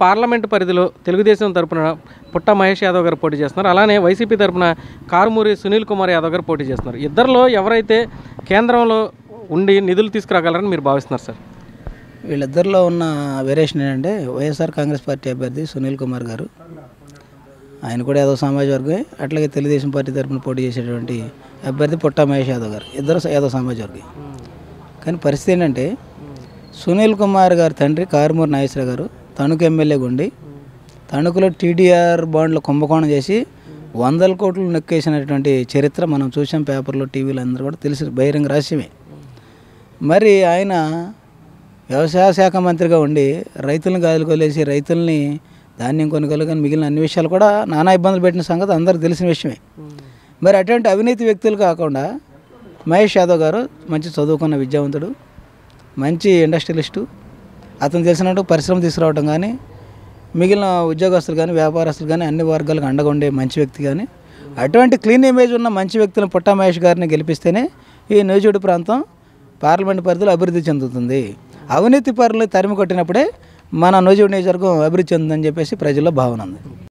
Parliament పరిధిలో తెలుగుదేశం తరపున పుట్ట మహేష్ యాదవ్ గారు పోటీ చేస్తున్నారు. అలానే వైసీపీ తరపున కారుమూరి సునీల్ కుమార్ యాదవ్ గారు పోటీ చేస్తున్నారు. ఇద్దరిలో ఎవరైతే కేంద్రంలో ఉండి నిధులు తీసుకురాగలరని మీరు భావిస్తున్నారు సార్? వీళ్ళిద్దరిలో ఉన్న వేరియేషన్ ఏంటంటే వైఎస్ఆర్ కాంగ్రెస్ పార్టీ అభ్యర్థి సునీల్ కుమార్ గారు, ఆయన కూడా యాదవ్ సమాజ వర్గమే. అట్లాగే తెలుగుదేశం పార్టీ తరపున పోటీ చేసేటువంటి అభ్యర్థి పుట్ట మహేష్ యాదవ్ గారు, ఇద్దరు యాదవ్ సమాజ వర్గం. కానీ పరిస్థితి ఏంటంటే సునీల్ కుమార్ గారి తండ్రి కారుమూరి నాగేశ్వరరావు గారు తణుకు ఎమ్మెల్యేగా ఉండి తణుకులో టీడీఆర్ బాండ్లు కుంభకోణం చేసి 100 కోట్లు నొక్కేసినటువంటి చరిత్ర మనం చూసాం. పేపర్లో, టీవీలో అందరూ కూడా తెలిసి బహిరంగ రహస్యమే. మరి ఆయన వ్యవసాయ శాఖ మంత్రిగా ఉండి రైతులను గాలికి వదిలేసి రైతుల్ని ధాన్యం కొనుగోలు కానీ మిగిలిన అన్ని విషయాలు కూడా నానా ఇబ్బందులు పెట్టిన సంగతి అందరికీ తెలిసిన విషయమే. మరి అటువంటి అవినీతి వ్యక్తులు కాకుండా మహేష్ యాదవ్ గారు మంచి చదువుకున్న విద్యావంతుడు, మంచి ఇండస్ట్రియలిస్టు. అతను తెలిసినట్టు పరిశ్రమ తీసుకురావడం కానీ మిగిలిన ఉద్యోగస్తులు కానీ వ్యాపారస్తులు కానీ అన్ని వర్గాలకు అండగా ఉండే మంచి వ్యక్తి. కానీ అటువంటి క్లీన్ ఇమేజ్ ఉన్న మంచి వ్యక్తులను పుట్ట మహేష్ గారిని గెలిపిస్తేనే ఈ నూజివీడు ప్రాంతం పార్లమెంట్ పరిధిలో అభివృద్ధి చెందుతుంది. అవినీతి పరులు తరిమి కొట్టినప్పుడే మన నూజివీడు నియోజకవర్గం అభివృద్ధి చెందుతుందని చెప్పేసి ప్రజల్లో భావన ఉంది.